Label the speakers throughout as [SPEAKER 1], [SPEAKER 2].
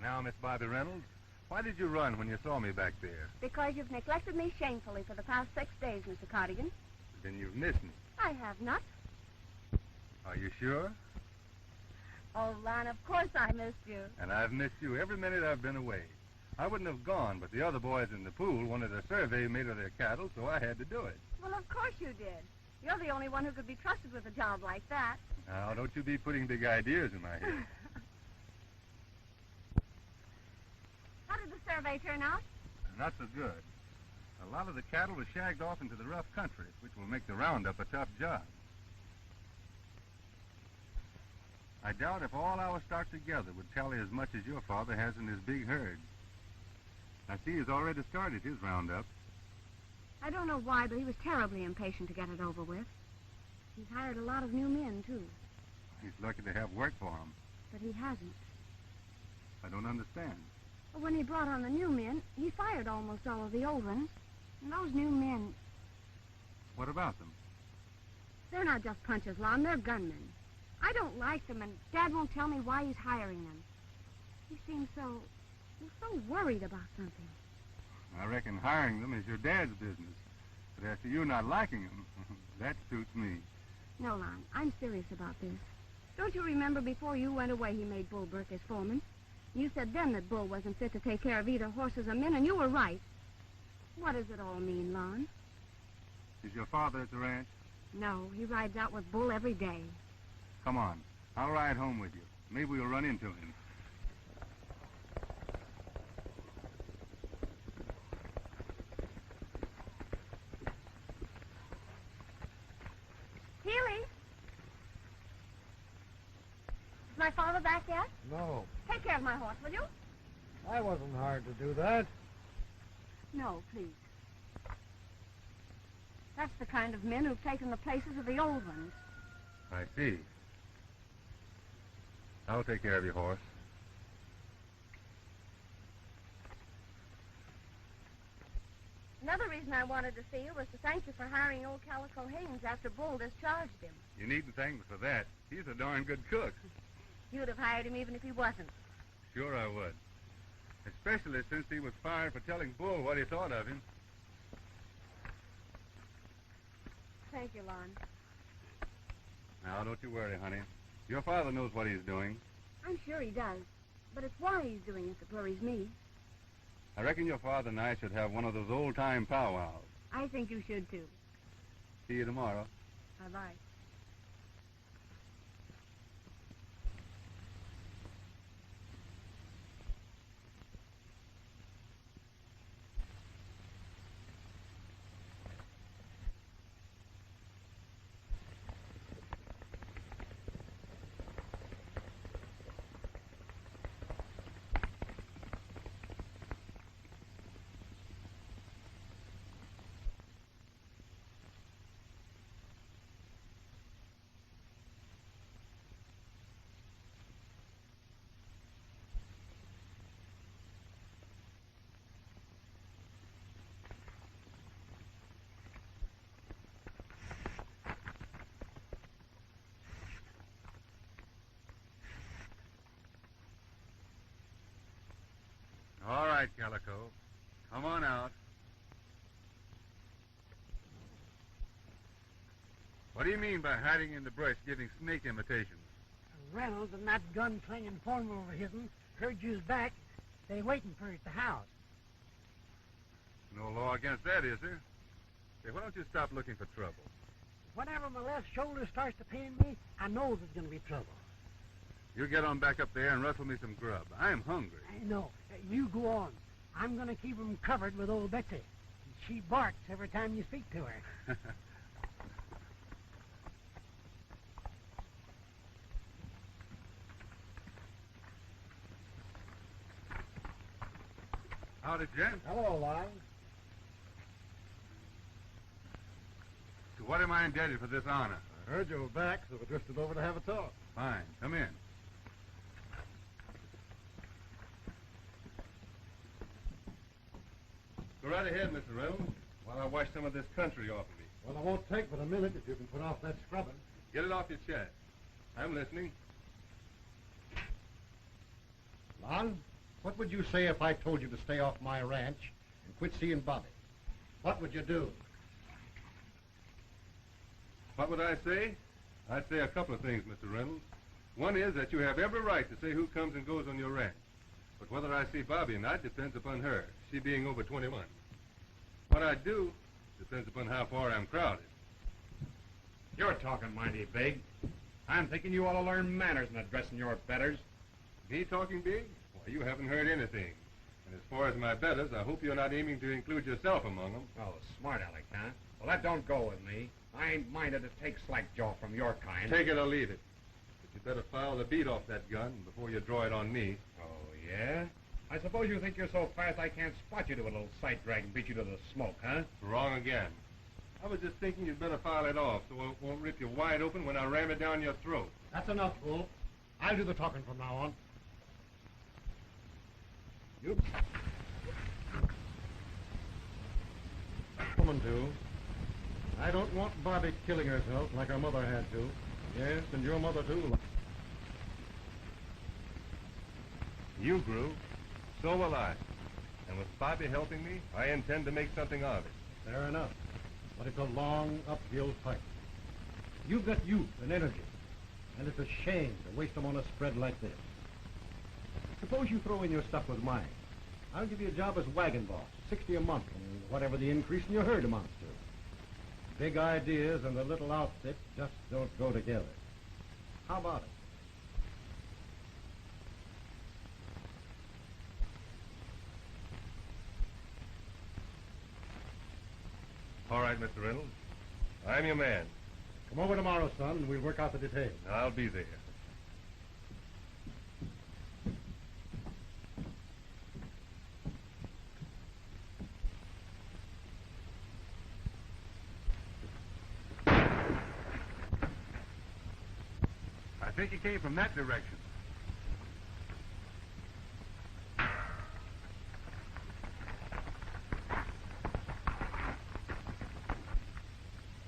[SPEAKER 1] Now, Miss Bobby Reynolds, why did you run when you saw me back there?
[SPEAKER 2] Because you've neglected me shamefully for the past 6 days, Mr. Cardigan.
[SPEAKER 1] Then you've missed me.
[SPEAKER 2] I have not.
[SPEAKER 1] Are you sure?
[SPEAKER 2] Oh, Lon, of course I missed you.
[SPEAKER 1] And I've missed you every minute I've been away. I wouldn't have gone, but the other boys in the pool wanted a survey made of their cattle, so I had to do it.
[SPEAKER 2] Well, of course you did. You're the only one who could be trusted with a job like that.
[SPEAKER 1] Now, don't you be putting big ideas in my head.
[SPEAKER 2] How did the survey turn out?
[SPEAKER 1] Not so good. A lot of the cattle was shagged off into the rough country, which will make the roundup a tough job. I doubt if all our stock together would tally as much as your father has in his big herd. I see he's already started his roundup.
[SPEAKER 2] I don't know why, but he was terribly impatient to get it over with. He's hired a lot of new men, too.
[SPEAKER 1] He's lucky to have work for him.
[SPEAKER 2] But he hasn't.
[SPEAKER 1] I don't understand.
[SPEAKER 2] Well, when he brought on the new men, he fired almost all of the old ones. And those new men...
[SPEAKER 1] What about them?
[SPEAKER 2] They're not just punchers, Lon. They're gunmen. I don't like them, and Dad won't tell me why he's hiring them. He seems so worried about something.
[SPEAKER 1] I reckon hiring them is your dad's business. But as to you not liking them, that suits me.
[SPEAKER 2] No, Lon, I'm serious about this. Don't you remember before you went away he made Bull Burke his foreman? You said then that Bull wasn't fit to take care of either horses or men, and you were right. What does it all mean, Lon?
[SPEAKER 1] Is your father at the ranch?
[SPEAKER 2] No, he rides out with Bull every day.
[SPEAKER 1] Come on. I'll ride home with you. Maybe we'll run into him.
[SPEAKER 2] Healy? Is my father back yet?
[SPEAKER 3] No.
[SPEAKER 2] Take care of my horse, will you?
[SPEAKER 3] I wasn't hired to do that.
[SPEAKER 2] No, please. That's the kind of men who've taken the places of the old ones.
[SPEAKER 1] I see. I'll take care of your horse.
[SPEAKER 2] Another reason I wanted to see you was to thank you for hiring old Calico Haynes after Bull discharged him.
[SPEAKER 1] You needn't thank me for that. He's a darn good cook.
[SPEAKER 2] You'd have hired him even if he wasn't.
[SPEAKER 1] Sure I would. Especially since he was fired for telling Bull what he thought of him.
[SPEAKER 2] Thank you, Lon.
[SPEAKER 1] Now, don't you worry, honey. Your father knows what he's doing.
[SPEAKER 2] I'm sure he does. But it's why he's doing it that worries me.
[SPEAKER 1] I reckon your father and I should have one of those old-time powwows.
[SPEAKER 2] I think you should, too.
[SPEAKER 1] See you tomorrow.
[SPEAKER 2] Bye-bye.
[SPEAKER 1] All right, Calico. Come on out. What do you mean by hiding in the brush giving snake imitations?
[SPEAKER 3] Reynolds and that gun-slinging foreman over his'n heard you's back. They waiting for you at the house.
[SPEAKER 1] No law against that, is there? Say, why don't you stop looking for trouble?
[SPEAKER 3] Whenever my left shoulder starts to pain me, I know there's going to be trouble.
[SPEAKER 1] You get on back up there and rustle me some grub. I'm hungry.
[SPEAKER 3] I know. You go on. I'm going to keep 'em covered with old Betsy. She barks every time you speak to her.
[SPEAKER 1] Howdy, Jen.
[SPEAKER 3] Hello, Lon.
[SPEAKER 1] To what am I indebted for this honor?
[SPEAKER 4] I heard you were back, so we drifted over to have a talk.
[SPEAKER 1] Fine. Come in. Go right ahead, Mr. Reynolds, while I wash some of this country off of me.
[SPEAKER 4] Well, it won't take but a minute if you can put off that scrubbing.
[SPEAKER 1] Get it off your chest. I'm listening.
[SPEAKER 4] Lon, What would you say if I told you to stay off my ranch and quit seeing Bobby? What would you do?
[SPEAKER 1] What would I say? I'd say a couple of things, Mr. Reynolds. One is that you have every right to say who comes and goes on your ranch. But whether I see Bobby or not depends upon her, she being over 21. What I do depends upon how far I'm crowded.
[SPEAKER 5] You're talking mighty big. I'm thinking you ought to learn manners in addressing your betters.
[SPEAKER 1] Me talking big? Why, you haven't heard anything. And as far as my betters, I hope you're not aiming to include yourself among them.
[SPEAKER 5] Oh, smart aleck, huh? Well, that don't go with me. I ain't minded to take slack jaw from your kind.
[SPEAKER 1] Take it or leave it. But you better file the bead off that gun before you draw it on me.
[SPEAKER 5] Oh, yeah? I suppose you think you're so fast I can't spot you to a little sight drag and beat you to the smoke, huh?
[SPEAKER 1] Wrong again. I was just thinking you'd better file it off so it won't rip you wide open when I ram it down your throat.
[SPEAKER 4] That's enough, Bull. I'll do the talking from now on. You. Woman, too. I don't want Bobby killing herself like her mother had to. Yes, and your mother, too.
[SPEAKER 1] You grew. So will I. And with Bobby helping me, I intend to make something of it.
[SPEAKER 4] Fair enough. But it's a long uphill fight. You've got youth and energy, and it's a shame to waste them on a spread like this. Suppose you throw in your stuff with mine. I'll give you a job as wagon boss, $60 a month, and whatever the increase in your herd amounts to. Big ideas and a little outfit just don't go together. How about it?
[SPEAKER 1] All right, Mr. Reynolds. I'm your man.
[SPEAKER 4] Come over tomorrow, son, and we'll work out the details.
[SPEAKER 1] I'll be there. I think he came from that direction.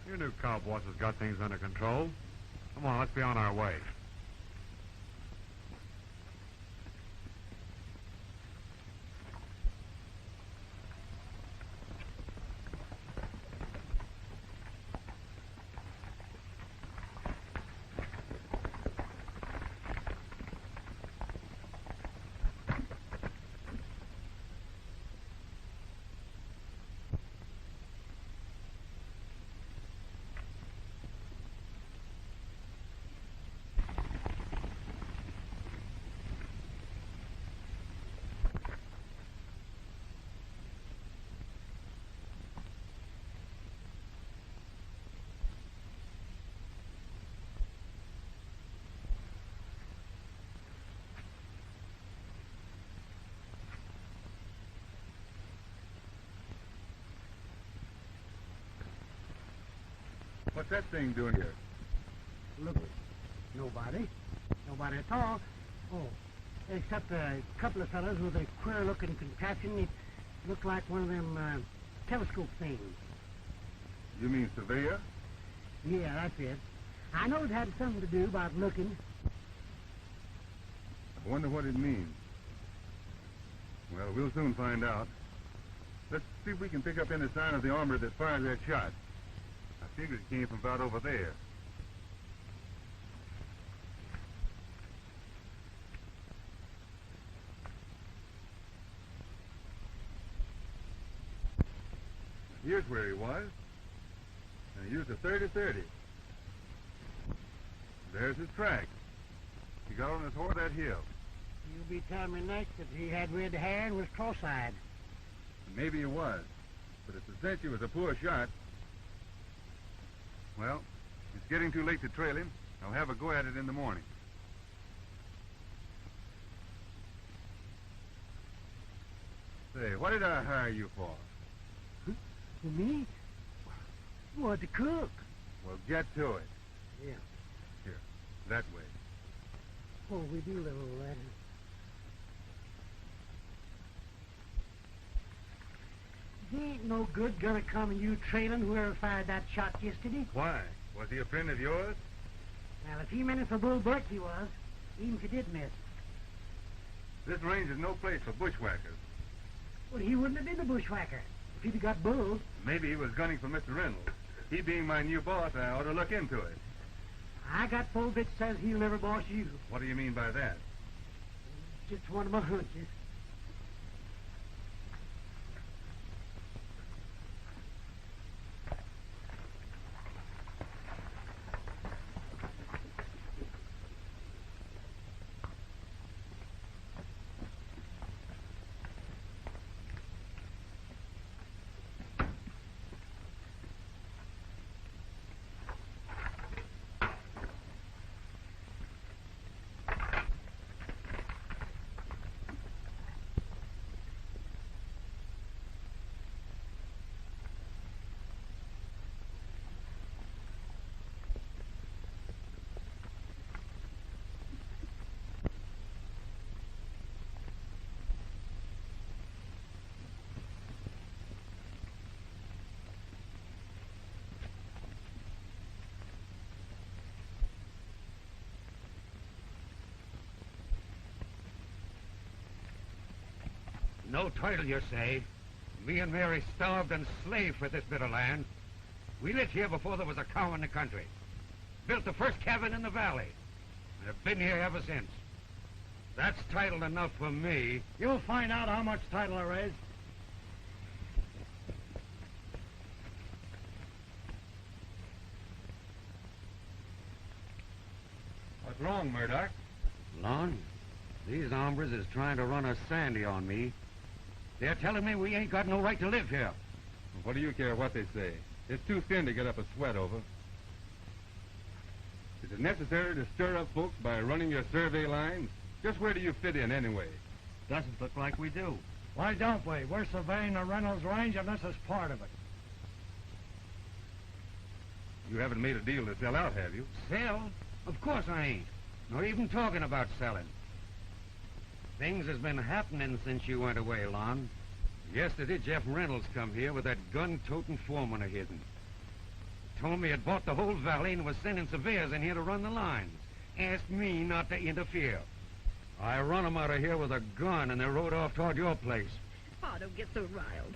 [SPEAKER 6] Your new cowboss has got things under control. Come on, let's be on our way.
[SPEAKER 1] What's that thing doing here?
[SPEAKER 3] Look, nobody. Nobody at all. Oh, except a couple of fellows with a queer-looking contraption. It looked like one of them telescope things.
[SPEAKER 1] You mean surveyor?
[SPEAKER 3] Yeah, that's it. I know it had something to do about looking.
[SPEAKER 1] I wonder what it means. Well, we'll soon find out. Let's see if we can pick up any sign of the armor that fired that shot. I figured it came from about over there. Here's where he was. And he used a 30-30. There's his track. He got on his horse that hill.
[SPEAKER 3] You'll be telling me next that he had red hair and was cross-eyed.
[SPEAKER 1] Maybe he was. But it's a cinch he was a poor shot. Well, it's getting too late to trail him. I'll have a go at it in the morning. Say, what did I hire you for?
[SPEAKER 3] For me? What, to cook?
[SPEAKER 1] Well, get to it.
[SPEAKER 3] Yeah.
[SPEAKER 1] Here, that way.
[SPEAKER 3] Oh, we do live over that. He ain't no good gonna come and you trailing whoever fired that shot yesterday.
[SPEAKER 1] Why? Was he a friend of yours?
[SPEAKER 3] Well, if he meant it for Bull Burke, he was. Even if he did miss.
[SPEAKER 1] This range is no place for bushwhackers.
[SPEAKER 3] Well, he wouldn't have been a bushwhacker if he'd have got Bull.
[SPEAKER 1] Maybe he was gunning for Mr. Reynolds. He being my new boss, I ought to look into it.
[SPEAKER 3] I got Bull that says he'll never boss you.
[SPEAKER 1] What do you mean by that?
[SPEAKER 3] Just one of my hunches.
[SPEAKER 7] No title, you say? Me and Mary starved and slaved for this bit of land. We lived here before there was a cow in the country. Built the first cabin in the valley. And have been here ever since. That's title enough for me.
[SPEAKER 3] You'll find out how much title there is.
[SPEAKER 1] What's wrong, Murdoch?
[SPEAKER 7] Lon, these hombres is trying to run a sandy on me. They're telling me we ain't got no right to live here.
[SPEAKER 1] What do you care what they say? It's too thin to get up a sweat over. Is it necessary to stir up folks by running your survey lines? Just where do you fit in, anyway?
[SPEAKER 7] Doesn't look like we do.
[SPEAKER 3] Why don't we? We're surveying the Reynolds range, and this is part of it.
[SPEAKER 1] You haven't made a deal to sell out, have you?
[SPEAKER 7] Sell? Of course I ain't. Nor even talking about selling. Things has been happening since you went away, Lon. Yesterday, Jeff Reynolds come here with that gun-toting foreman of his'n. Told me he'd bought the whole valley and was sending surveyors in here to run the lines. Asked me not to interfere. I run 'em out of here with a gun, and they rode off toward your place.
[SPEAKER 8] Oh, don't get so riled.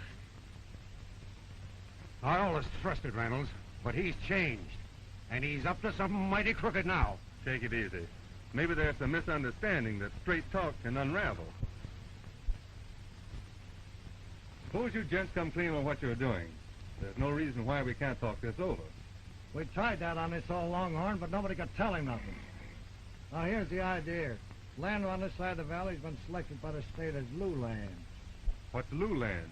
[SPEAKER 7] I always trusted Reynolds, but he's changed. And he's up to something mighty crooked now.
[SPEAKER 1] Take it easy. Maybe there's some misunderstanding that straight talk can unravel. Suppose you gents come clean on what you're doing. There's no reason why we can't talk this over.
[SPEAKER 3] We tried that on this old Longhorn, but nobody could tell him nothing. Now, here's the idea. Land on this side of the valley's been selected by the state as Lou land.
[SPEAKER 1] What's Lou land?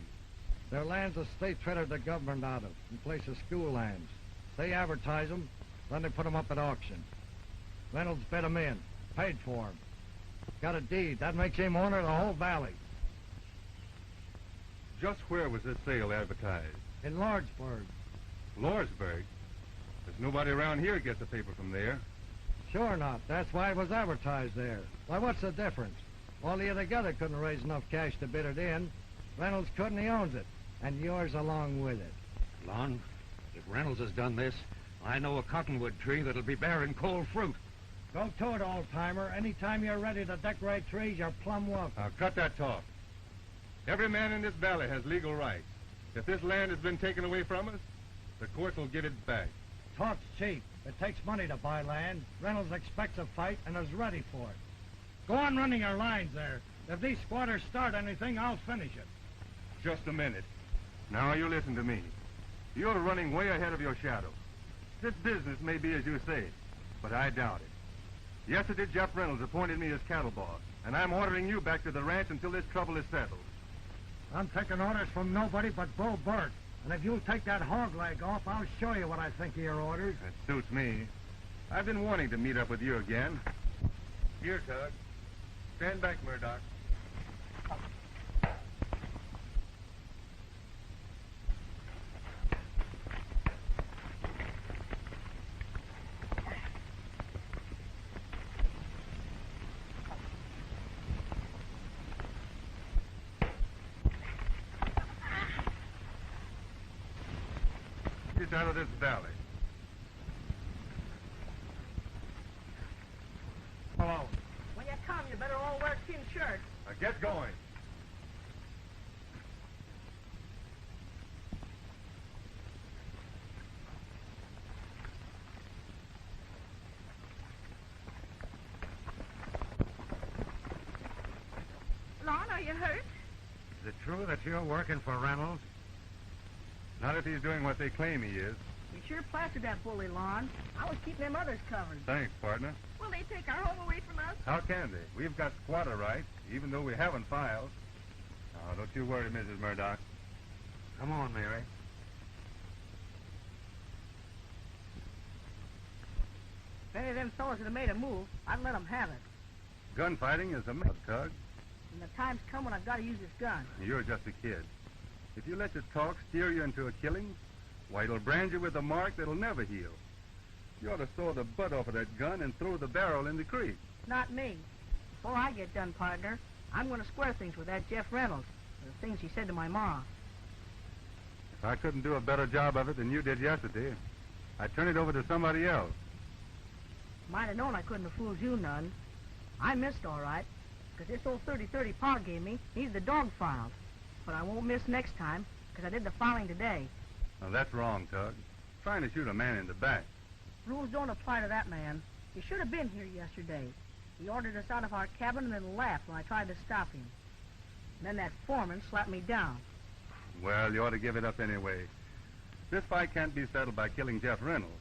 [SPEAKER 3] They're lands the state traded the government out of, in place of school lands. They advertise them, then they put them up at auction. Reynolds bid them in, paid for them. Got a deed. That makes him owner of the whole valley.
[SPEAKER 1] Just where was this sale advertised?
[SPEAKER 3] In Lordsburg.
[SPEAKER 1] Lordsburg? There's nobody around here gets a paper from there.
[SPEAKER 3] Sure not. That's why it was advertised there. Why, what's the difference? All of you together couldn't raise enough cash to bid it in. Reynolds couldn't, he owns it. And yours along with it.
[SPEAKER 7] Lon, if Reynolds has done this, I know a cottonwood tree that'll be bearing cold fruit.
[SPEAKER 3] Go to it, old-timer. Anytime you're ready to decorate trees, you're plumb welcome.
[SPEAKER 1] Now, cut that talk. Every man in this valley has legal rights. If this land has been taken away from us, the courts will give it back.
[SPEAKER 3] Talk's cheap. It takes money to buy land. Reynolds expects a fight and is ready for it. Go on running your lines there. If these squatters start anything, I'll finish it.
[SPEAKER 1] Just a minute. Now you listen to me. You're running way ahead of your shadow. This business may be as you say, but I doubt it. Yesterday, Jeff Reynolds appointed me as cattle boss, and I'm ordering you back to the ranch until this trouble is settled.
[SPEAKER 3] I'm taking orders from nobody but Bull Burt. And if you'll take that hog leg off, I'll show you what I think of your orders.
[SPEAKER 1] That suits me. I've been wanting to meet up with you again. Here, Tug. Stand back, Murdoch. Get out of this valley.
[SPEAKER 3] Hello.
[SPEAKER 8] When you come, you better all wear tin shirts.
[SPEAKER 1] Now get going.
[SPEAKER 8] Lon, are you hurt?
[SPEAKER 6] Is it true that you're working for Reynolds?
[SPEAKER 1] Not if he's doing what they claim he is.
[SPEAKER 8] You sure plastered that bully, Lon. I was keeping them others covered.
[SPEAKER 1] Thanks, partner.
[SPEAKER 8] Will they take our home away from us?
[SPEAKER 1] How can they? We've got squatter rights, even though we haven't filed. Now, don't you worry, Mrs. Murdoch.
[SPEAKER 7] Come on, Mary.
[SPEAKER 8] If any of them fellas had made a move, I'd let them have it.
[SPEAKER 1] Gunfighting is a mess, Tug.
[SPEAKER 8] And the time's come when I've got to use this gun.
[SPEAKER 1] You're just a kid. If you let your talk steer you into a killing, why, it'll brand you with a mark that'll never heal. You ought to saw the butt off of that gun and throw the barrel in the creek.
[SPEAKER 8] Not me. Before I get done, partner, I'm going to square things with that Jeff Reynolds for the things he said to my ma.
[SPEAKER 1] If I couldn't do a better job of it than you did yesterday, I'd turn it over to somebody else.
[SPEAKER 8] Might have known I couldn't have fooled you none. I missed all right, because this old 30-30 Pa gave me needs the dog filed. But I won't miss next time, because I did the filing today.
[SPEAKER 1] Now, that's wrong, Tug. Trying to shoot a man in the back.
[SPEAKER 8] Rules don't apply to that man. He should have been here yesterday. He ordered us out of our cabin and then laughed when I tried to stop him. And then that foreman slapped me down.
[SPEAKER 1] Well, you ought to give it up anyway. This fight can't be settled by killing Jeff Reynolds.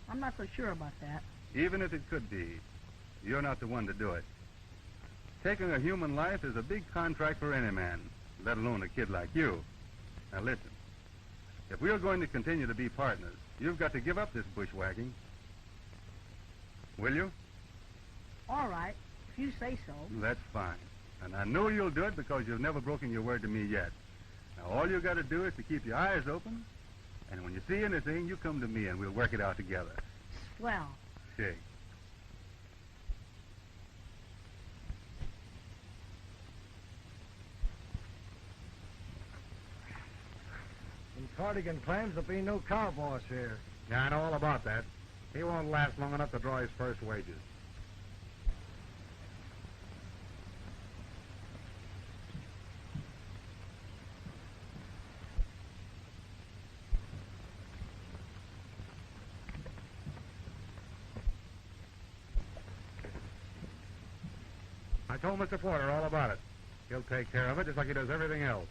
[SPEAKER 8] I'm not so sure about that.
[SPEAKER 1] Even if it could be, you're not the one to do it. Taking a human life is a big contract for any man, let alone a kid like you. Now listen, if we're going to continue to be partners, you've got to give up this bushwhacking. Will you?
[SPEAKER 8] All right, if you say so.
[SPEAKER 1] That's fine. And I know you'll do it because you've never broken your word to me yet. Now all you got to do is to keep your eyes open, and when you see anything, you come to me and we'll work it out together.
[SPEAKER 8] Swell.
[SPEAKER 1] Shake.
[SPEAKER 4] And Cardigan claims there'll be no cow boss here.
[SPEAKER 6] Yeah, I know all about that. He won't last long enough to draw his first wages. I told Mr. Porter all about it. He'll take care of it just like he does everything else.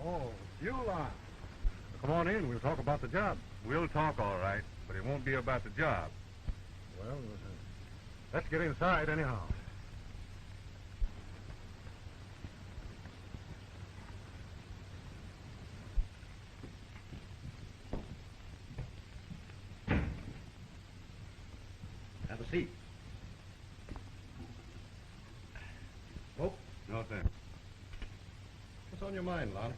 [SPEAKER 4] Oh, you Lon.
[SPEAKER 6] Come on in. We'll talk about the job.
[SPEAKER 1] We'll talk all right, but it won't be about the job.
[SPEAKER 4] Well, let's get inside anyhow. Have a seat. Oh,
[SPEAKER 1] No, thanks.
[SPEAKER 4] what's on your mind, Lon?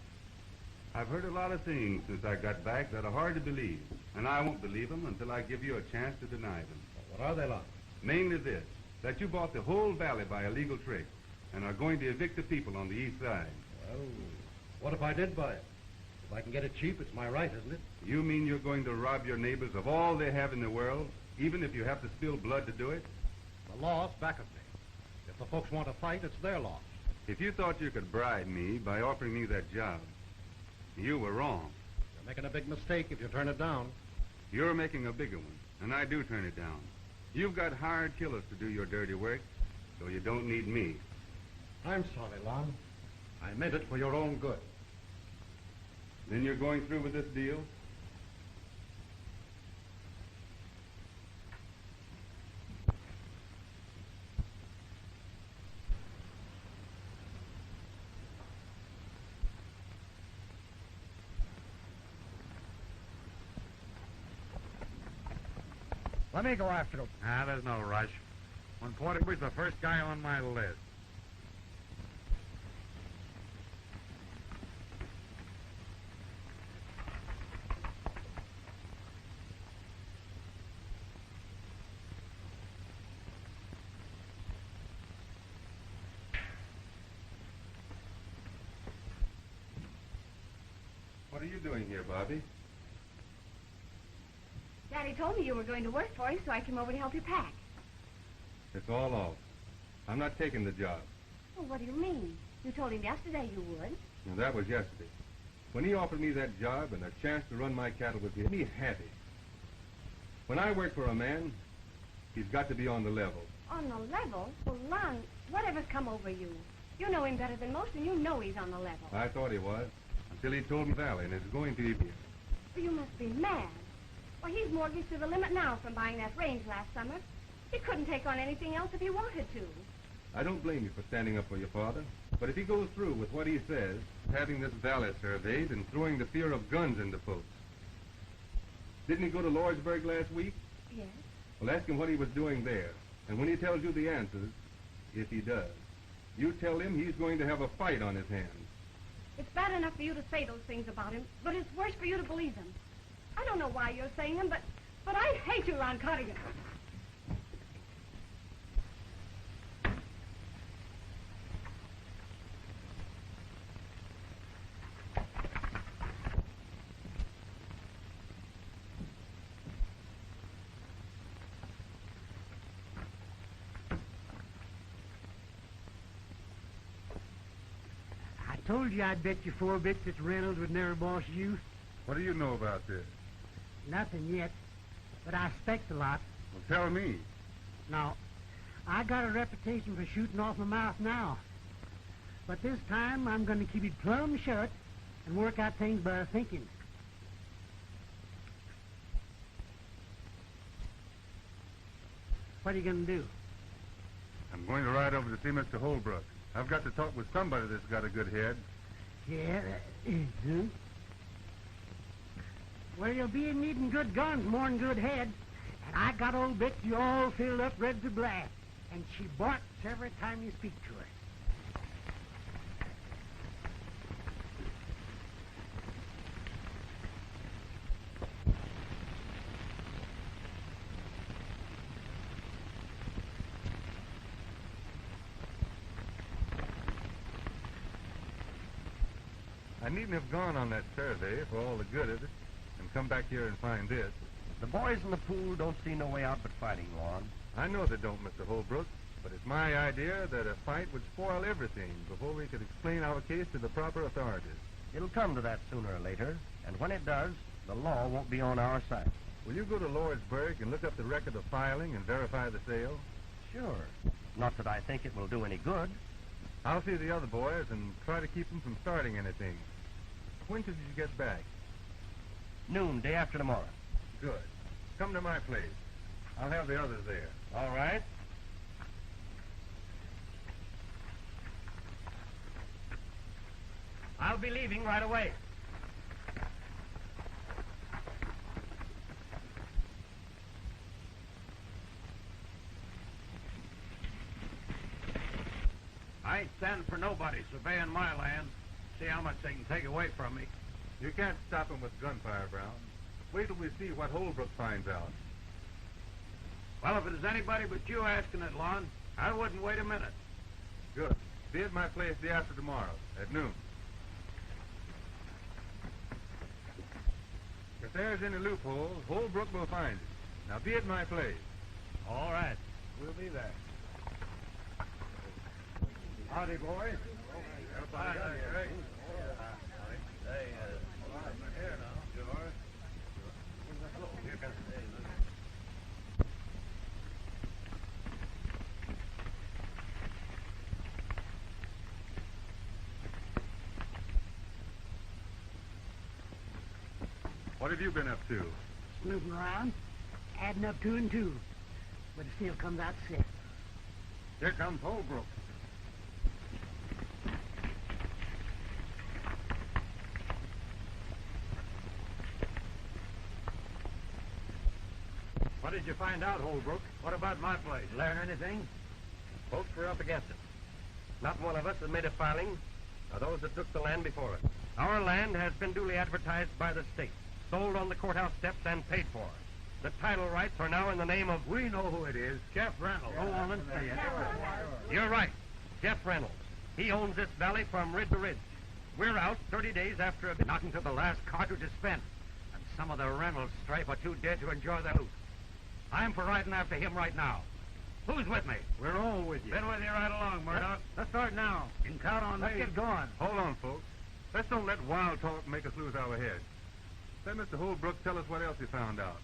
[SPEAKER 1] I've heard a lot of things since I got back that are hard to believe, and I won't believe them until I give you a chance to deny them.
[SPEAKER 4] What are they, Lon?
[SPEAKER 1] Mainly this, that you bought the whole valley by a legal trick and are going to evict the people on the east side.
[SPEAKER 4] Well, what if I did buy it? If I can get it cheap, it's my right, isn't it?
[SPEAKER 1] You mean you're going to rob your neighbors of all they have in the world, even if you have to spill blood to do it?
[SPEAKER 4] The law's back of me. If the folks want to fight, it's their loss.
[SPEAKER 1] If you thought you could bribe me by offering me that job, you were wrong.
[SPEAKER 4] You're making a big mistake if you turn it down.
[SPEAKER 1] You're making a bigger one, and I do turn it down. You've got hired killers to do your dirty work, so you don't need me.
[SPEAKER 4] I'm sorry, Lon. I meant it for your own good.
[SPEAKER 1] Then you're going through with this deal?
[SPEAKER 3] Let me go after him.
[SPEAKER 6] Ah, there's no rush. When Porter was the first guy on my list.
[SPEAKER 1] are you doing here, Bobby?
[SPEAKER 2] Daddy told me you were going to work for him, so I came over to help you pack.
[SPEAKER 1] It's all off. I'm not taking the job.
[SPEAKER 2] Well, what do you mean? You told him yesterday you would.
[SPEAKER 1] Now, that was yesterday. When he offered me that job and a chance to run my cattle with him, he's happy. When I work for a man, he's got to be on the level.
[SPEAKER 2] On the level? Well, Lon, whatever's come over you? You know him better than most, and you know he's on the level.
[SPEAKER 1] I thought he was, until he told me Valley, and it's going to be.
[SPEAKER 2] Well, you must be mad. Well, he's mortgaged to the limit now from buying that range last summer. He couldn't take on anything else if he wanted to.
[SPEAKER 1] I don't blame you for standing up for your father, but if he goes through with what he says, having this valley surveyed and throwing the fear of guns into folks. Didn't he go to Lordsburg last week?
[SPEAKER 2] Yes.
[SPEAKER 1] Well, ask him what he was doing there. And when he tells you the answers, if he does, you tell him he's going to have a fight on his hands.
[SPEAKER 2] It's bad enough for you to say those things about him, but it's worse for you to believe them. I don't know why you're saying them, but I hate you, Lon Cardigan.
[SPEAKER 3] I told you I'd bet you 4 bits that Reynolds would never boss you.
[SPEAKER 1] What do you know about this?
[SPEAKER 3] Nothing yet, but I expect a lot.
[SPEAKER 1] Well, tell me.
[SPEAKER 3] Now, I got a reputation for shooting off my mouth now. But this time, I'm going to keep it plumb shut and work out things by thinking. What are you going to do?
[SPEAKER 1] I'm going to ride over to see Mr. Holbrook. I've got to talk with somebody that's got a good head.
[SPEAKER 3] Yeah, Well, you'll be needing good guns more than good heads. And I got old Betsy all filled up ready to blast. And she barks every time you speak to her.
[SPEAKER 1] I needn't have gone on that survey for all the good of it and come back here and find this.
[SPEAKER 9] The boys in the pool don't see no way out but fighting, Lon.
[SPEAKER 1] I know they don't, Mr. Holbrook, but it's my idea that a fight would spoil everything before we could explain our case to the proper authorities.
[SPEAKER 9] It'll come to that sooner or later, and when it does, the law won't be on our side.
[SPEAKER 1] Will you go to Lordsburg and look up the record of filing and verify the sale?
[SPEAKER 9] Sure. Not that I think it will do any good.
[SPEAKER 1] I'll see the other boys and try to keep them from starting anything. When should you get back?
[SPEAKER 9] Noon, day after tomorrow.
[SPEAKER 1] Good. Come to my place. I'll have the others there.
[SPEAKER 9] All right. I'll be leaving right away.
[SPEAKER 7] I ain't standing for nobody surveying my land. See how much they can take away from me.
[SPEAKER 1] You can't stop him with gunfire, Brown. Wait till we see what Holbrook finds out.
[SPEAKER 7] Well, if it is anybody but you asking it, Lon, I wouldn't wait a minute.
[SPEAKER 1] Good. Be at my place day after tomorrow, at noon. If there's any loophole, Holbrook will find it. Now be at my place.
[SPEAKER 7] All right. We'll be there.
[SPEAKER 4] Howdy, boys.
[SPEAKER 1] What have you been up to?
[SPEAKER 3] Snooping around, adding up 2 and 2. But it still comes out 6.
[SPEAKER 4] Here comes Holbrook.
[SPEAKER 7] What did you find out, Holbrook? What about my place?
[SPEAKER 9] Learn anything? Folks were up against it. Not one of us has made a filing, or those that took the land before us. Our land has been duly advertised by the state, sold on the courthouse steps, and paid for. The title rights are now in the name of...
[SPEAKER 7] We know who it is. Jeff Reynolds.
[SPEAKER 3] Go on and say it.
[SPEAKER 9] You're right. Jeff Reynolds. He owns this valley from ridge to ridge.
[SPEAKER 7] We're out 30 days after a... Not until the last cartridge is spent. And some of the Reynolds stripe are too dead to enjoy their loot. I'm for riding after him right now. Who's with me?
[SPEAKER 6] We're all with you.
[SPEAKER 7] Been with you right along, Murdoch.
[SPEAKER 3] Let's start now. You can count on. Let's get going.
[SPEAKER 1] Hold on, folks. Let's don't let wild talk make us lose our heads. Let Mr. Holbrook tell us what else he found out.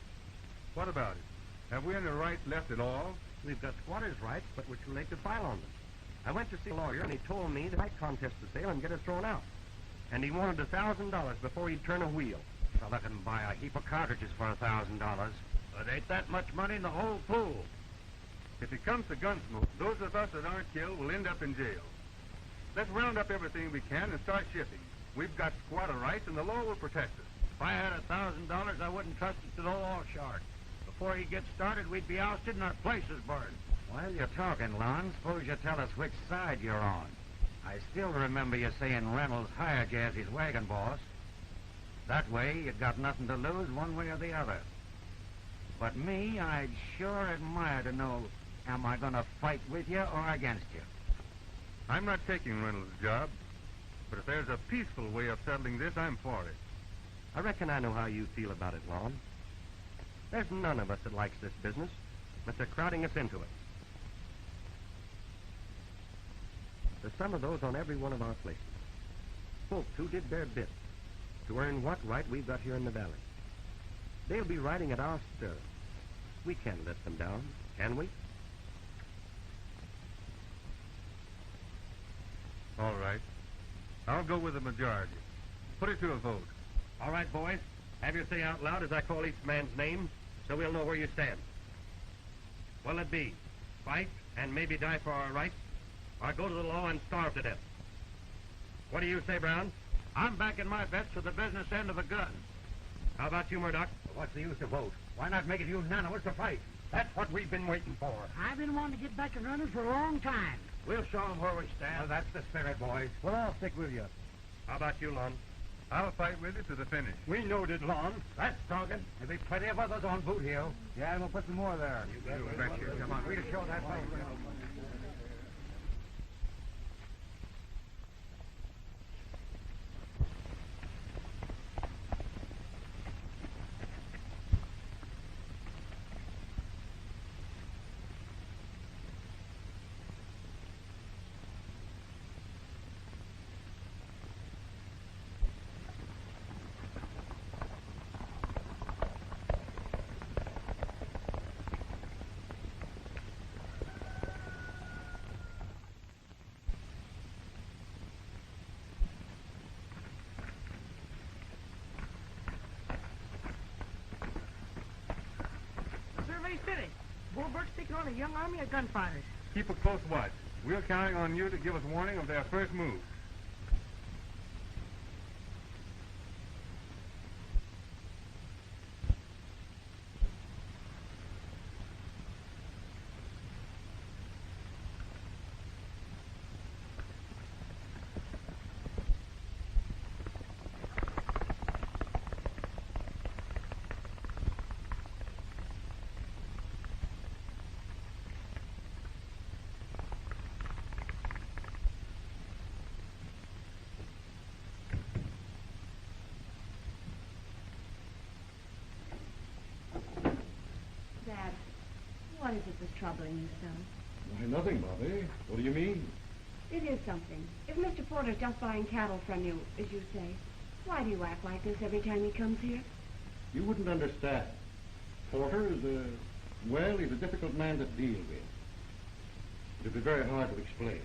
[SPEAKER 1] What about it? Have we any rights left at all?
[SPEAKER 9] We've got squatters' rights, but we're too late to file on them. I went to see a lawyer, and he told me that I'd contest the sale and get us thrown out. And he wanted $1,000 before he'd turn a wheel.
[SPEAKER 7] Fella can buy a heap of cartridges for $1,000. But ain't that much money in the whole pool.
[SPEAKER 1] If it comes to gunsmoke, those of us that aren't killed will end up in jail. Let's round up everything we can and start shipping. We've got squatter rights, and the law will protect us.
[SPEAKER 7] If I had $1,000, I wouldn't trust it to the law shark. Before he gets started, we'd be ousted and our places burned. While you're talking, Lon, suppose you tell us which side you're on. I still remember you saying Reynolds hired you as his wagon boss. That way, you got nothing to lose one way or the other. But me, I'd sure admire to know, am I going to fight with you or against you?
[SPEAKER 1] I'm not taking Reynolds' job, but if there's a peaceful way of settling this, I'm for it.
[SPEAKER 9] I reckon I know how you feel about it, Lon. There's none of us that likes this business, but they're crowding us into it. There's some of those on every one of our places. Folks who did their bit to earn what right we've got here in the valley. They'll be riding at our stirrups. We can't let them down, can we?
[SPEAKER 1] All right. I'll go with the majority. Put it to a vote.
[SPEAKER 9] All right, boys. Have your say out loud as I call each man's name, so we'll know where you stand. What'll it be? Fight and maybe die for our rights, or go to the law and starve to death? What do you say, Brown?
[SPEAKER 7] I'm backing my bets for the business end of the gun.
[SPEAKER 9] How about you, Murdoch?
[SPEAKER 7] What's the use of vote? Why not make it unanimous to fight? That's what we've been waiting for.
[SPEAKER 3] I've been wanting to get back to Reynolds for a long time.
[SPEAKER 7] We'll show them where we stand. Well, that's the spirit, boys.
[SPEAKER 3] Well, I'll stick with you.
[SPEAKER 9] How about you, Lon?
[SPEAKER 1] I'll fight with you to the finish.
[SPEAKER 7] We knowed it, Lon. That's talking. There'll be plenty of others on Boothill.
[SPEAKER 3] Yeah, we'll put some more there.
[SPEAKER 7] You bet you. Come on, we'll show that fight.
[SPEAKER 8] Survey's finished. Bulbert's taking on a young army of gunfighters.
[SPEAKER 1] Keep a close watch. We're counting on you to give us warning of their first move.
[SPEAKER 2] Dad, what is it that's troubling you so?
[SPEAKER 4] Why, nothing, Bobby. What do you mean?
[SPEAKER 2] It is something. If Mr. Porter's just buying cattle from you, as you say, why do you act like this every time he comes here?
[SPEAKER 4] You wouldn't understand. Porter is well, he's a difficult man to deal with. It'd be very hard to explain.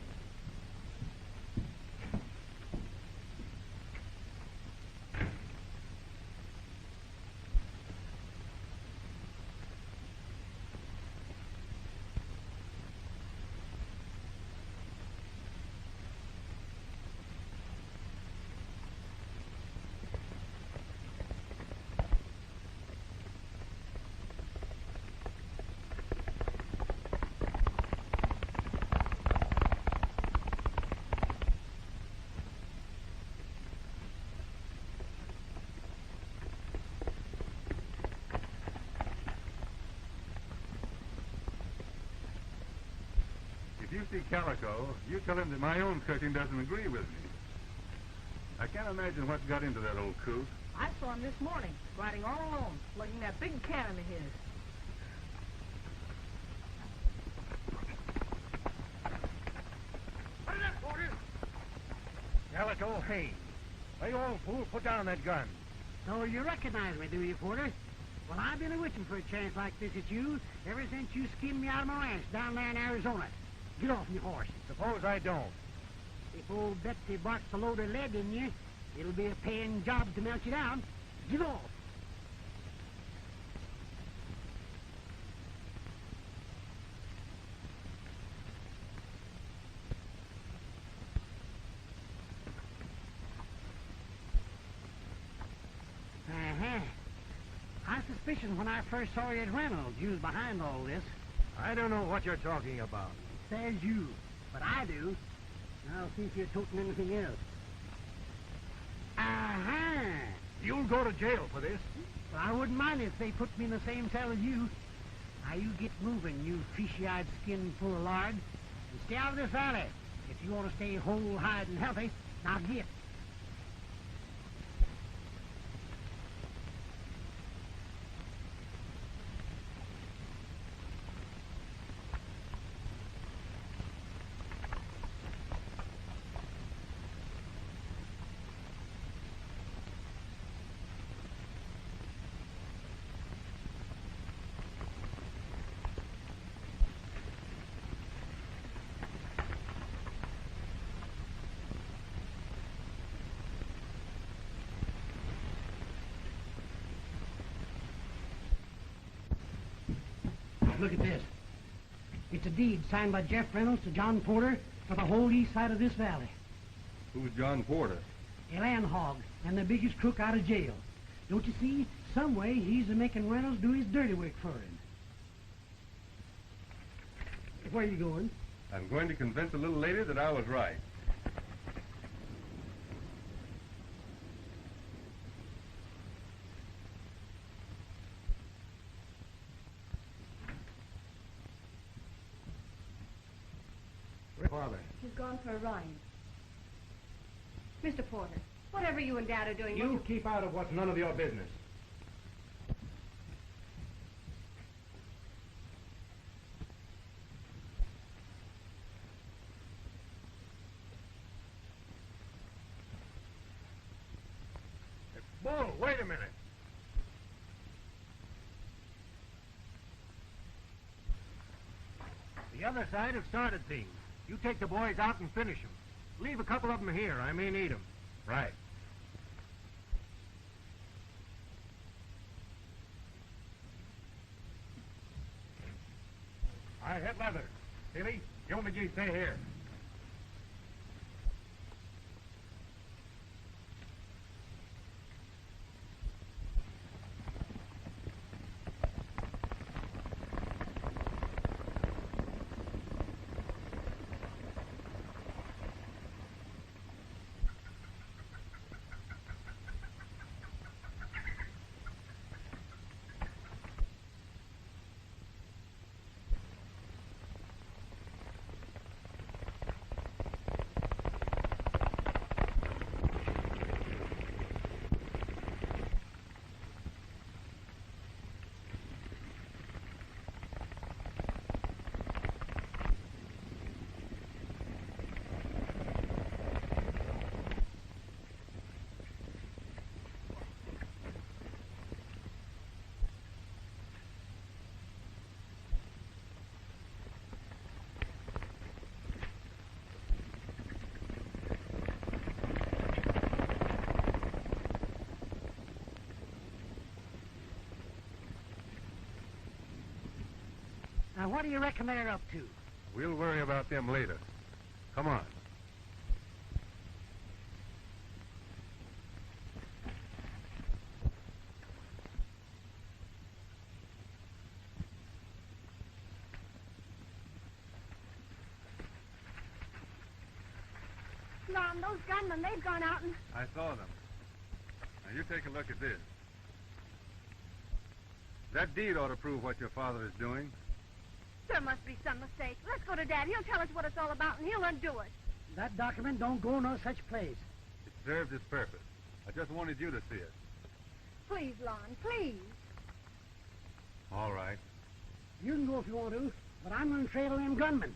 [SPEAKER 1] If you see Calico, you tell him that my own searching doesn't agree with me. I can't imagine what's got into that old coot.
[SPEAKER 8] I saw him this morning, riding all alone, lugging that big cannon of his.
[SPEAKER 7] What is that, Porter? Calico, hey. Hey, old fool, put down that gun.
[SPEAKER 3] So you recognize me, do you, Porter? Well, I've been a-wishing for a chance like this at you ever since you skinned me out of my ranch down there in Arizona. Get off your horse.
[SPEAKER 7] Suppose I don't.
[SPEAKER 3] If old Betsy barks a load of lead in you, it'll be a paying job to melt you down. Get off. I suspicion when I first saw you at Reynolds, you was behind all this.
[SPEAKER 7] I don't know what you're talking about.
[SPEAKER 3] Says you, but I do. I'll see if you're toting anything else.
[SPEAKER 7] You'll go to jail for this.
[SPEAKER 3] Well, I wouldn't mind if they put me in the same cell as you. Now, you get moving, you fishy-eyed skin full of lard. And stay out of this alley. If you want to stay whole, hide, and healthy, now get. Look at this. It's a deed signed by Jeff Reynolds to John Porter for the whole east side of this valley.
[SPEAKER 1] Who's John Porter?
[SPEAKER 3] A land hog and the biggest crook out of jail. Don't you see? Some way he's making Reynolds do his dirty work for him. Where are you going?
[SPEAKER 1] I'm going to convince a little lady that I was right.
[SPEAKER 7] Father.
[SPEAKER 2] She's gone for a ride. Mr. Porter, whatever you and Dad are doing...
[SPEAKER 7] You keep out of what's none of your business. Bull, wait a minute. The other side have started things. You take the boys out and finish them. Leave a couple of them here. I may need them. Right. I hit leather. Tilly, you McGee, stay here.
[SPEAKER 3] Now, what do you reckon they're up to?
[SPEAKER 1] We'll worry about them later. Come on.
[SPEAKER 2] Mom, those gunmen, they've gone out and...
[SPEAKER 1] I saw them. Now, you take a look at this. That deed ought to prove what your father is doing.
[SPEAKER 2] There must be some mistake. Let's go to Dad. He'll tell us what it's all about, and he'll undo it.
[SPEAKER 3] That document don't go no such place.
[SPEAKER 1] It's served its purpose. I just wanted you to see it.
[SPEAKER 2] Please, Lon, please.
[SPEAKER 1] All right.
[SPEAKER 3] You can go if you want to, but I'm going to trail them gunmen.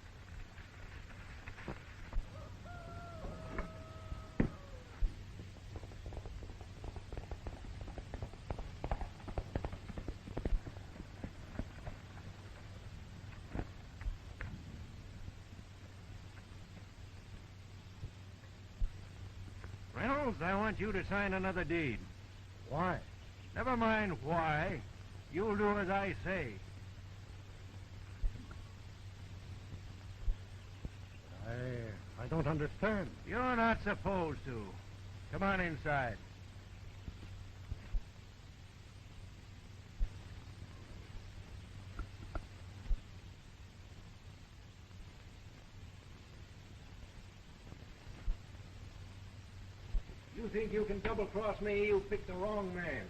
[SPEAKER 7] Reynolds, I want you to sign another deed.
[SPEAKER 4] Why?
[SPEAKER 7] Never mind why. You'll do as I say.
[SPEAKER 4] I don't understand.
[SPEAKER 7] You're not supposed to. Come on inside.
[SPEAKER 4] You think you can double-cross me? You picked the wrong man.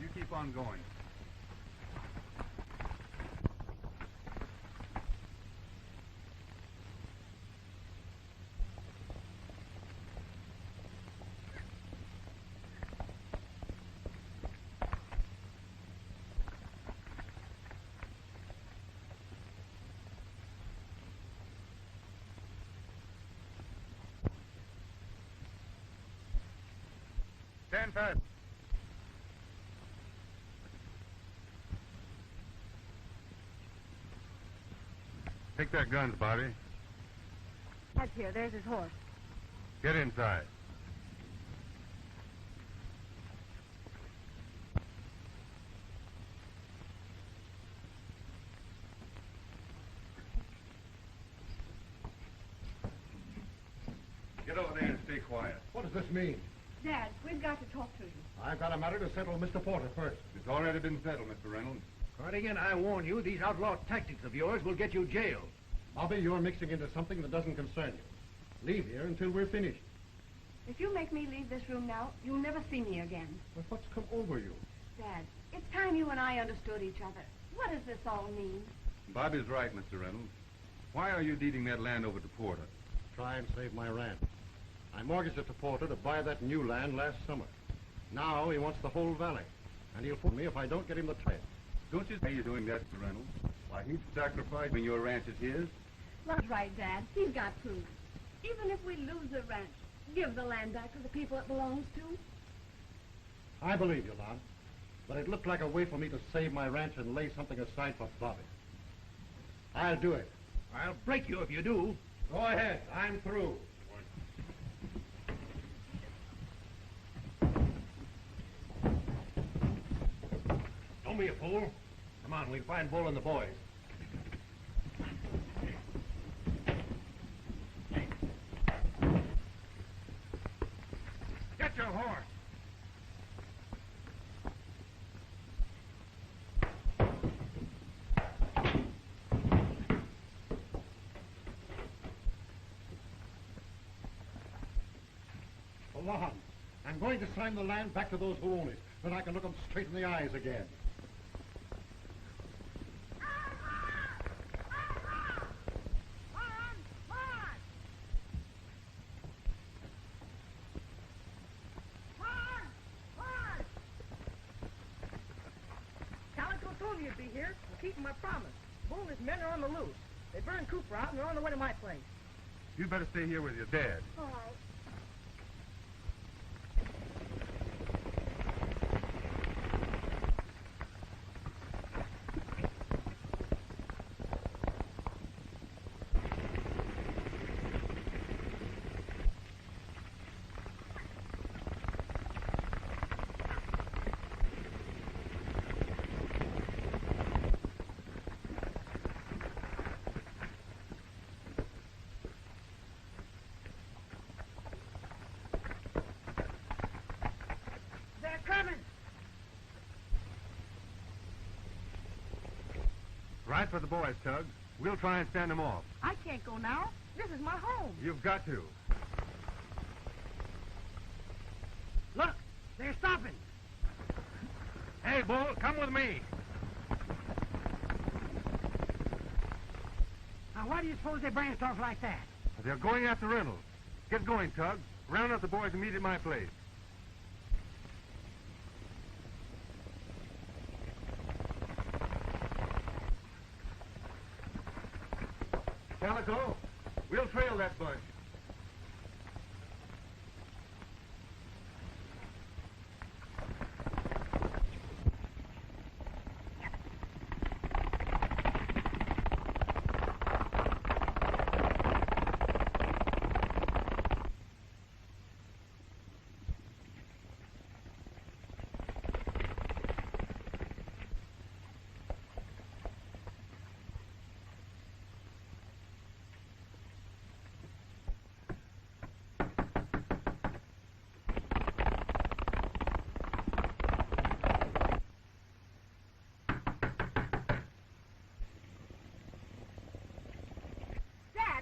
[SPEAKER 1] You keep on going. Stand fast. Take their guns, Bobby.
[SPEAKER 8] That's here. There's his horse.
[SPEAKER 1] Get inside. Get over there and stay quiet.
[SPEAKER 4] What does this mean?
[SPEAKER 2] Dad, we've got to talk to you.
[SPEAKER 4] I've got a matter to settle with Mr. Porter first.
[SPEAKER 1] It's already been settled, Mr. Reynolds.
[SPEAKER 4] Cardigan, I warn you, these outlaw tactics of yours will get you jailed. Bobby, you're mixing into something that doesn't concern you. Leave here until we're finished.
[SPEAKER 2] If you make me leave this room now, you'll never see me again.
[SPEAKER 4] But what's come over you?
[SPEAKER 2] Dad, it's time you and I understood each other. What does this all mean?
[SPEAKER 1] Bobby's right, Mr. Reynolds. Why are you deeding that land over to Porter?
[SPEAKER 4] Try and save my ranch. I mortgaged it to Porter to buy that new land last summer. Now he wants the whole valley, and he'll fool me if I don't get him the title.
[SPEAKER 1] Don't you say you're doing that, Mr. Reynolds? Why, he's sacrificing your ranch as his.
[SPEAKER 2] That's right, Dad. He's got proof. Even if we lose the ranch, give the land back to the people it belongs to.
[SPEAKER 4] I believe you, Lon. But it looked like a way for me to save my ranch and lay something aside for Bobby. I'll do it.
[SPEAKER 7] I'll break you if you do.
[SPEAKER 4] Go ahead. I'm through.
[SPEAKER 7] Don't be a fool. Come on, we'll find Bull and the boys. Get your horse.
[SPEAKER 4] Lon, I'm going to sign the land back to those who own it. Then I can look them straight in the eyes again.
[SPEAKER 8] Calico told me you'd be here. I'm keeping my promise. Bull and his men are on the loose. They burned Cooper out and they're on their way to my place.
[SPEAKER 1] You better stay here with your dad.
[SPEAKER 2] All right.
[SPEAKER 8] Coming!
[SPEAKER 1] Right for the boys, Tug. We'll try and stand them off.
[SPEAKER 8] I can't can't go now. This is my home.
[SPEAKER 1] You've got to.
[SPEAKER 3] Look, they're stopping.
[SPEAKER 1] Hey, Bull, come with me.
[SPEAKER 3] Now, why do you suppose they branched off like that?
[SPEAKER 1] They're going after Reynolds. Get going, Tug. Round up the boys and meet at my place. Calico, we'll trail that bunch.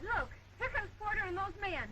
[SPEAKER 2] Look, here comes Porter and those men.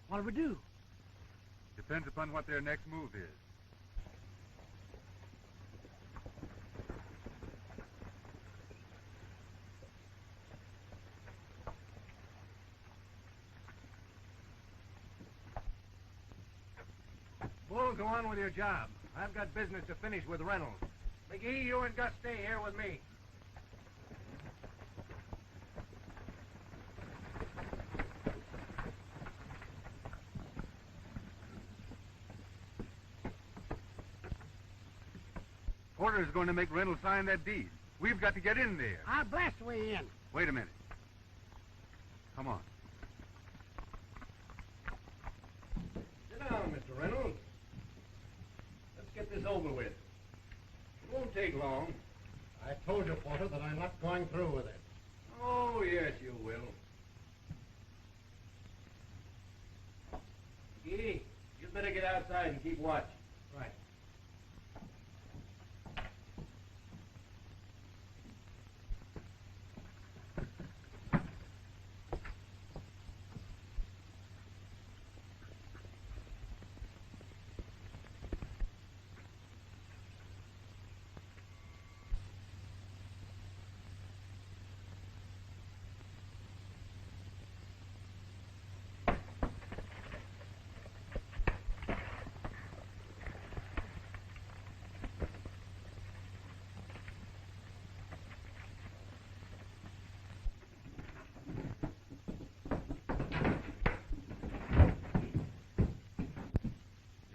[SPEAKER 3] What'll we do?
[SPEAKER 1] Depends upon what their next move is.
[SPEAKER 10] Bull, go on with your job. I've got business to finish with Reynolds. McGee, you and Gus stay here with me.
[SPEAKER 1] Porter's going to make Reynolds sign that deed. We've got to get in there.
[SPEAKER 3] I'll blast the way in.
[SPEAKER 1] Wait a minute. Come on.
[SPEAKER 10] Sit down, Mr. Reynolds. Let's get this over with. It won't take long.
[SPEAKER 4] I told you, Porter, that I'm not going through with it.
[SPEAKER 10] Oh, yes, you will. McGee, you'd better get outside and keep watch.
[SPEAKER 4] Right.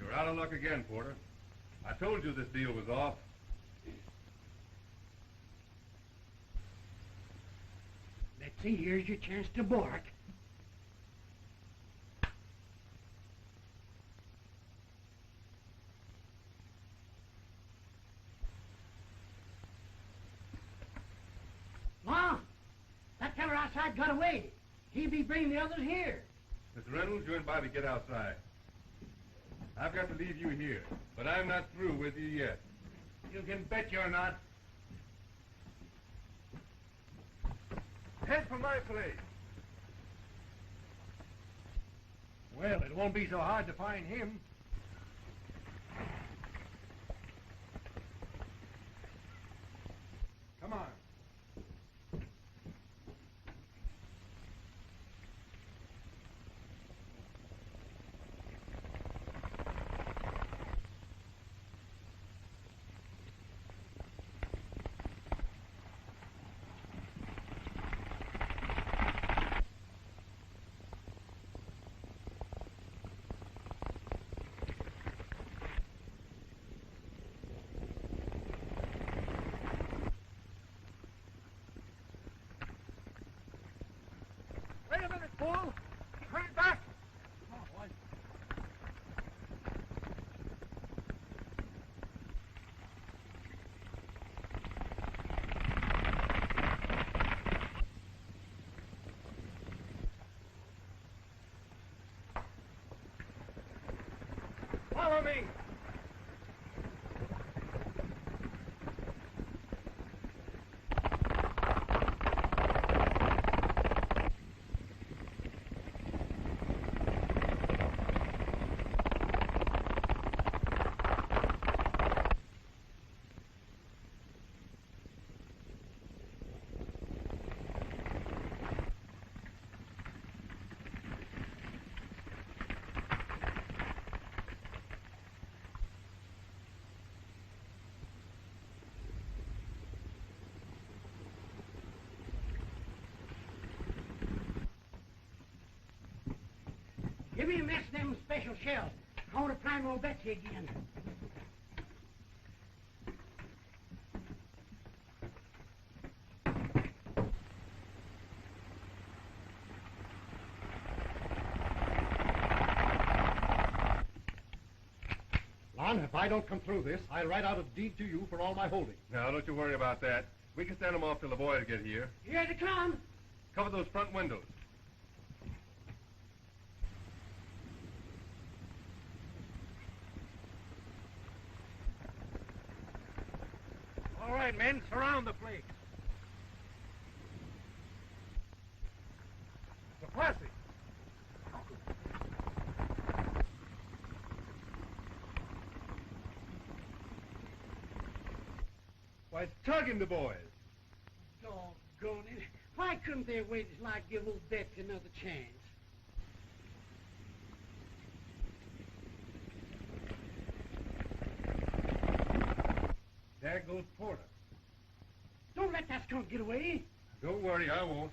[SPEAKER 1] You're out of luck again, Porter. I told you this deal was off.
[SPEAKER 3] Let's see, here's your chance to bark. Mom, that feller outside got away. He'll be bringing the others here.
[SPEAKER 1] Mr. Reynolds, you and Bobby get outside. I've got to leave you here, but I'm not through with you yet.
[SPEAKER 10] You can bet you're not.
[SPEAKER 1] Head for my place.
[SPEAKER 10] Well, it won't be so hard to find him. Come on.
[SPEAKER 3] Bull, turn back. Come on, boys.
[SPEAKER 10] Follow me.
[SPEAKER 3] Give me a mess of them special shells. I want to prime old Betsy again.
[SPEAKER 4] Lon, if I don't come through this, I'll write out a deed to you for all my holdings.
[SPEAKER 1] Now, don't you worry about that. We can stand them off till the boys get here.
[SPEAKER 3] Here they come.
[SPEAKER 1] Cover those front windows.
[SPEAKER 10] All right, men, surround the place. Suppress it.
[SPEAKER 1] Why, it's tugging the boys.
[SPEAKER 3] Doggone it. Why couldn't they wait until I give old Betsy another chance?
[SPEAKER 1] There goes Porter.
[SPEAKER 3] Don't let that skunk get away.
[SPEAKER 1] Don't worry, I won't.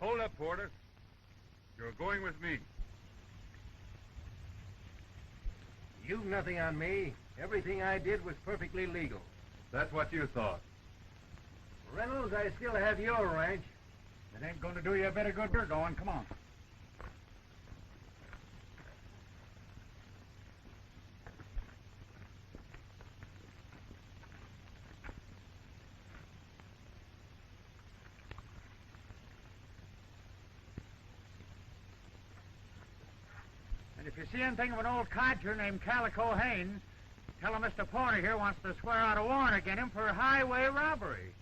[SPEAKER 1] Hold up, Porter. You're going with me.
[SPEAKER 10] You've nothing on me. Everything I did was perfectly legal.
[SPEAKER 1] That's what you thought.
[SPEAKER 10] Reynolds, I still have your ranch.
[SPEAKER 4] It ain't going to do you a bit of good. We're going. Come on.
[SPEAKER 3] And if you see anything of an old codger named Calico Haines, tell him Mr. Porter here wants to swear out a warrant against him for highway robbery.